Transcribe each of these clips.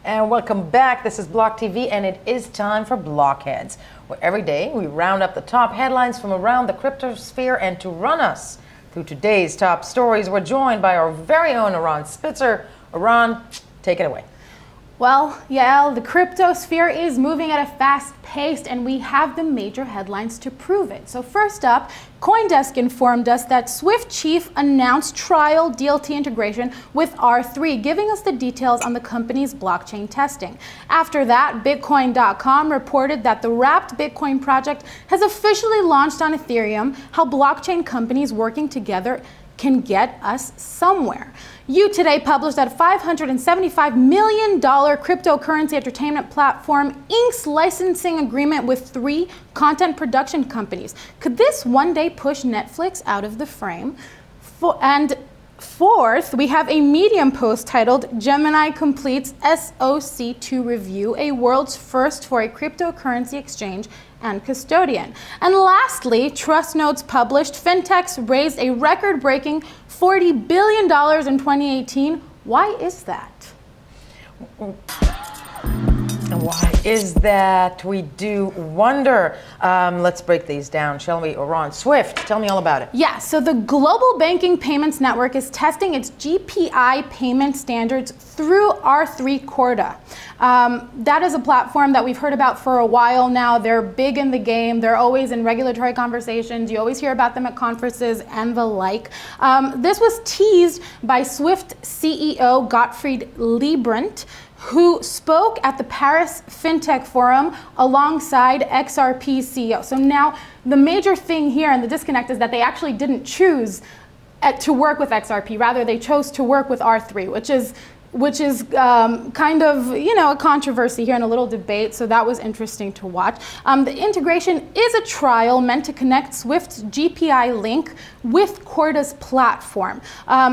And welcome back. This is Block TV, and it is time for Blockheads, where every day we round up the top headlines from around the cryptosphere. And to run us through today's top stories, we're joined by our very own Iran Spitzer. Iran, take it away. Well, Yael, the cryptosphere is moving at a fast pace, and we have the major headlines to prove it. So first up, CoinDesk informed us that Swift chief announced trial DLT integration with R3, giving us the details on the company's blockchain testing. After that, Bitcoin.com reported that the wrapped Bitcoin project has officially launched on Ethereum, how blockchain companies working together can get us somewhere. You Today published that $575 million cryptocurrency entertainment platform inks licensing agreement with 3 content production companies. Could this one day push Netflix out of the frame? And fourth, we have a Medium post titled Gemini completes SOC2 review, a world's first for a cryptocurrency exchange and custodian. And lastly, Trust Notes published fintechs raised a record-breaking $40 billion in 2018. Why is that? Why is that? We do wonder. Let's break these down, shall we? Iran, Swift, tell me all about it. Yeah, so the Global Banking Payments Network is testing its GPI payment standards through R3 Corda. That is a platform that we've heard about for a while now. They're big in the game. They're always in regulatory conversations. You always hear about them at conferences and the like. This was teased by Swift CEO Gottfried Leibrandt, who spoke at the Paris FinTech Forum alongside XRP CEO. So now the major thing here and the disconnect is that they actually didn't choose to work with XRP. Rather, they chose to work with R3, which is kind of, a controversy here and a little debate, so that was interesting to watch. The integration is a trial meant to connect Swift's GPI link with Corda's platform.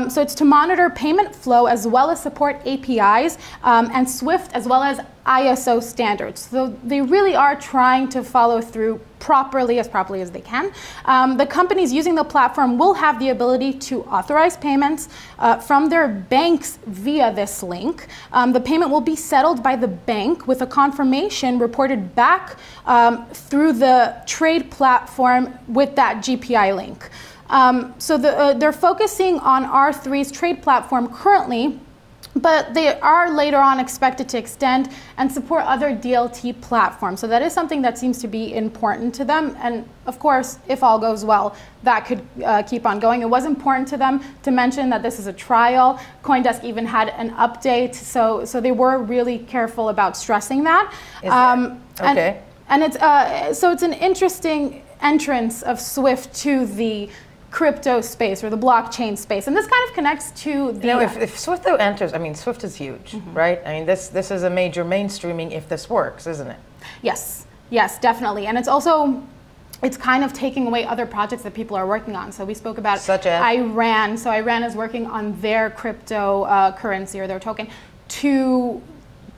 So it's to monitor payment flow as well as support APIs and Swift as well as ISO standards. So they really are trying to follow through properly as they can. The companies using the platform will have the ability to authorize payments from their banks via this link. The payment will be settled by the bank with a confirmation reported back through the trade platform with that GPI link. So they're focusing on R3's trade platform currently, but they are later on expected to extend and support other DLT platforms. So that is something that seems to be important to them. And of course, if all goes well, that could keep on going. It was important to them to mention that this is a trial. CoinDesk even had an update. So they were really careful about stressing that. Okay. And it's so it's an interesting entrance of Swift to the crypto space or the blockchain space, and this kind of connects to the. If Swift though enters, Swift is huge, right? This is a major mainstreaming if this works, isn't it? Yes, definitely, and it's kind of taking away other projects that people are working on. So we spoke about such as Iran. So Iran is working on their cryptocurrency or their token to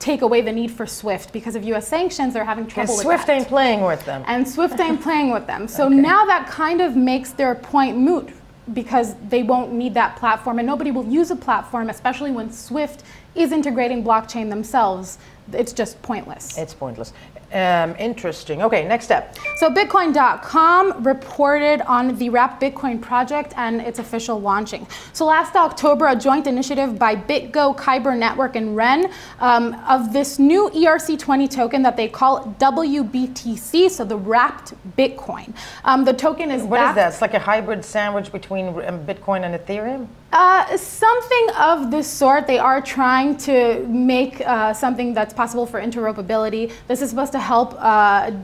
take away the need for Swift because of US sanctions. They're having trouble with Swift that. ain't playing with them. And Swift ain't playing with them. So Okay. now that kind of makes their point moot because they won't need that platform and nobody will use a platform, especially when Swift is integrating blockchain themselves. It's just pointless. It's pointless. Interesting. Okay, next step. So Bitcoin.com reported on the wrapped Bitcoin project and its official launching. So last October, a joint initiative by BitGo, Kyber Network, and Ren of this new ERC20 token that they call WBTC, so the wrapped Bitcoin. The token is What is that? It's like a hybrid sandwich between Bitcoin and Ethereum? Something of this sort. They are trying to make something that's possible for interoperability. This is supposed to help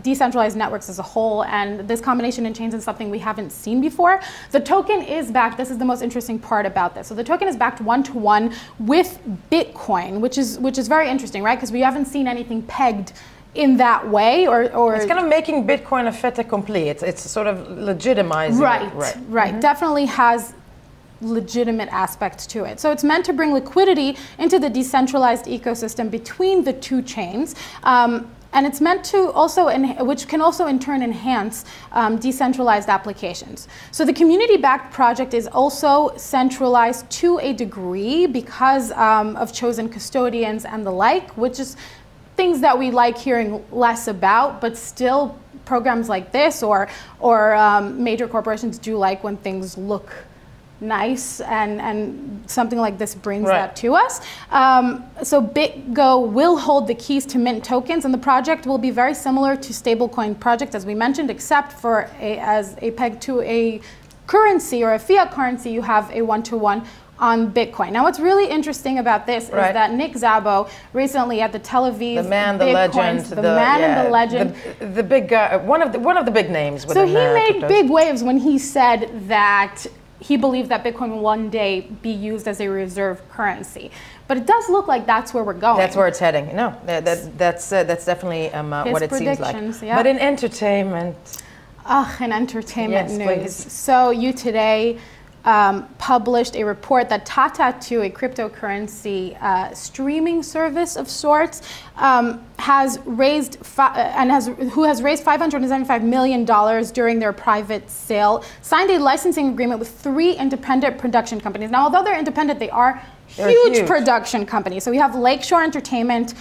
decentralized networks as a whole, and this combination in chains is something we haven't seen before. The token is backed. This is the most interesting part about this. So the token is backed 1-to-1 with Bitcoin, which is very interesting, right? Because we haven't seen anything pegged in that way, or it's kind of making Bitcoin a fait accompli. It's sort of legitimizing it. Right. Definitely has legitimate aspects to it. So it's meant to bring liquidity into the decentralized ecosystem between the two chains. And it's meant to also, which can also in turn enhance decentralized applications. So the community-backed project is also centralized to a degree because of chosen custodians and the like, which is things that we like hearing less about, but still programs like this or major corporations do like when things look nice, and something like this brings that to us. So BitGo will hold the keys to mint tokens, and the project will be very similar to stablecoin projects, as we mentioned, except for as a peg to a currency or a fiat currency, you have a one-to-one on Bitcoin. Now, what's really interesting about this is that Nick Szabo recently at the Tel Aviv, the man, the legend, the man and the legend, the big guy, one of the big names within. So he made big waves when he said that he believes that Bitcoin will one day be used as a reserve currency. But it does look like that's where we're going. That's where it's heading. No, that's definitely what it seems like. Yeah. But in entertainment. In entertainment news. Please. So You Today published a report that Tata2, a cryptocurrency streaming service of sorts, has raised who has raised $575 million during their private sale, signed a licensing agreement with 3 independent production companies. Now, although they're independent, they are huge production companies. So we have Lakeshore Entertainment,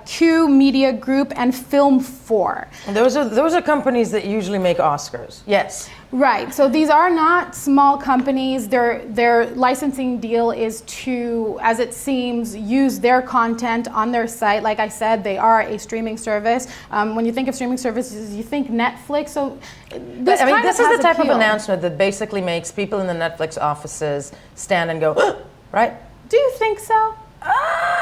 Q Media Group, and Film 4. And those are companies that usually make Oscars. Yes. Right. So these are not small companies. Their licensing deal is to, as it seems, use their content on their site. Like I said, they are a streaming service. When you think of streaming services, you think Netflix. So this is the type of announcement that basically makes people in the Netflix offices stand and go, right? Do you think so?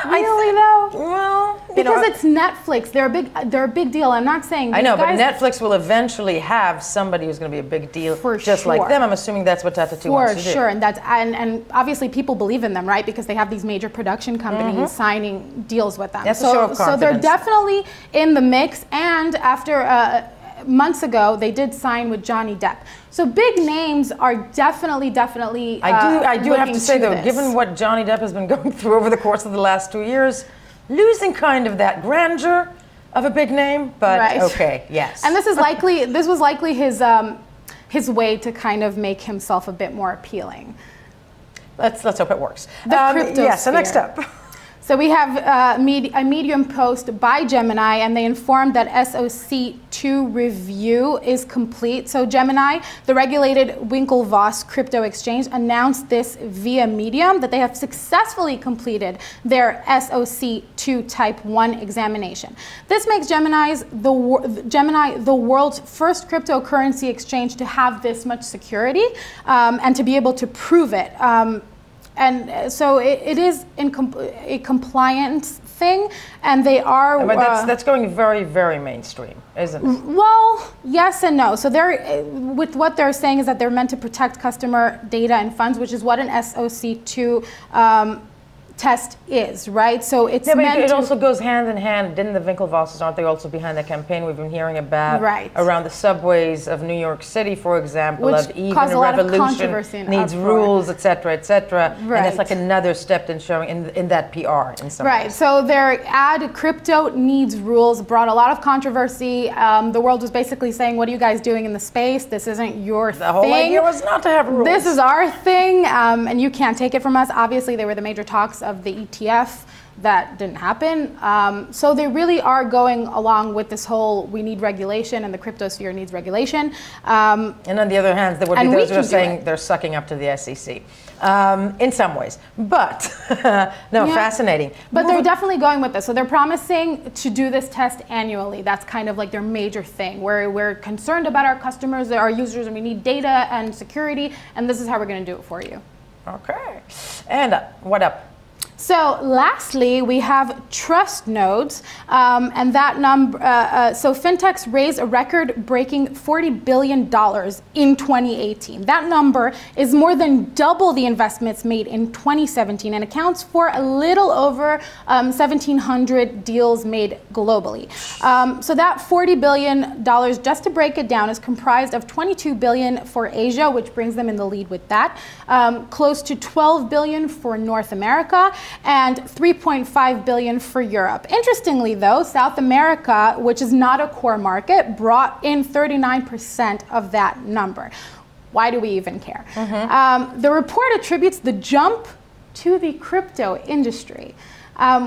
Really though? Well, because it's Netflix. They're a big deal. I'm not saying I know, but Netflix will eventually have somebody who's going to be a big deal, just like them. I'm assuming that's what Tata2 wants to do. For sure, and obviously people believe in them, right? Because they have these major production companies signing deals with them. That's a show of confidence. So they're definitely in the mix. And after months ago, they did sign with Johnny Depp. So big names are definitely. I do have to say though, given what Johnny Depp has been going through over the course of the last 2 years, losing kind of that grandeur of a big name. But okay, yes. And this was likely his way to kind of make himself a bit more appealing. Let's hope it works. The crypto yes. So next up. So we have a Medium post by Gemini, and they informed that SOC2 review is complete. So Gemini, the regulated Winklevoss crypto exchange, announced this via Medium that they have successfully completed their SOC2 Type 1 examination. This makes Gemini the world's first cryptocurrency exchange to have this much security and to be able to prove it. And so it is a compliance thing, and they are. But that's going very, very mainstream, isn't it? Well, yes and no. So with what they're saying is that they're meant to protect customer data and funds, which is what an SOC2 test is, right? So it's meant it also goes hand in hand. Didn't the Winklevosses, aren't they also behind the campaign we've been hearing about around the subways of New York City, for example, which of even a revolution needs rules, etc., etc. And it's like another step in showing in that PR in some ways. So their ad, Crypto Needs Rules, brought a lot of controversy. The world was basically saying, what are you guys doing in the space? This isn't your thing. The whole idea was not to have rules. This is our thing, and you can't take it from us. Obviously, they were the major talks of the ETF. That didn't happen. So they really are going along with this whole, we need regulation and the cryptosphere needs regulation. And on the other hand, there would be those who are saying they're sucking up to the SEC in some ways. But, fascinating. But they're definitely going with this. So they're promising to do this test annually. That's kind of like their major thing, where we're concerned about our customers, our users, and we need data and security, and this is how we're going to do it for you. Okay. And what up? So lastly, we have trust nodes, and that number, so fintechs raised a record-breaking $40 billion in 2018. That number is more than double the investments made in 2017 and accounts for a little over 1,700 deals made globally. So that $40 billion, just to break it down, is comprised of $22 billion for Asia, which brings them in the lead with that, close to $12 billion for North America, and 3.5 billion for Europe. Interestingly though, South America, which is not a core market, brought in 39% of that number. Why do we even care? The report attributes the jump to the crypto industry.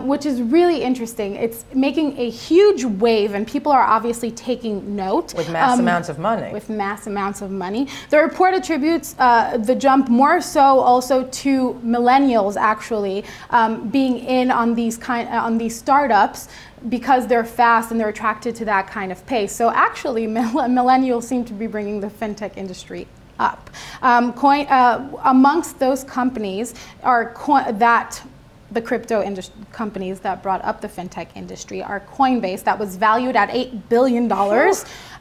Which is really interesting. It's making a huge wave, and people are obviously taking note. With mass amounts of money. With mass amounts of money. The report attributes the jump more so also to millennials actually being in on these startups because they're fast and they're attracted to that kind of pace. So actually, millennials seem to be bringing the fintech industry up. Amongst those companies are the crypto companies that brought up the fintech industry are Coinbase, that was valued at $8 billion,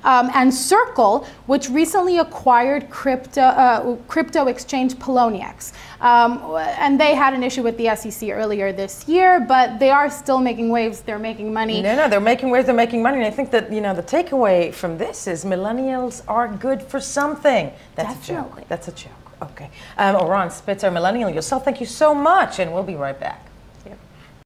and Circle, which recently acquired crypto exchange Poloniex. And they had an issue with the SEC earlier this year, but they are still making waves. They're making money. No, they're making waves. They're making money. And I think that the takeaway from this is millennials are good for something. That's Definitely. a joke. That's a joke. Okay. Oran Spitzer, millennial yourself, thank you so much, and we'll be right back.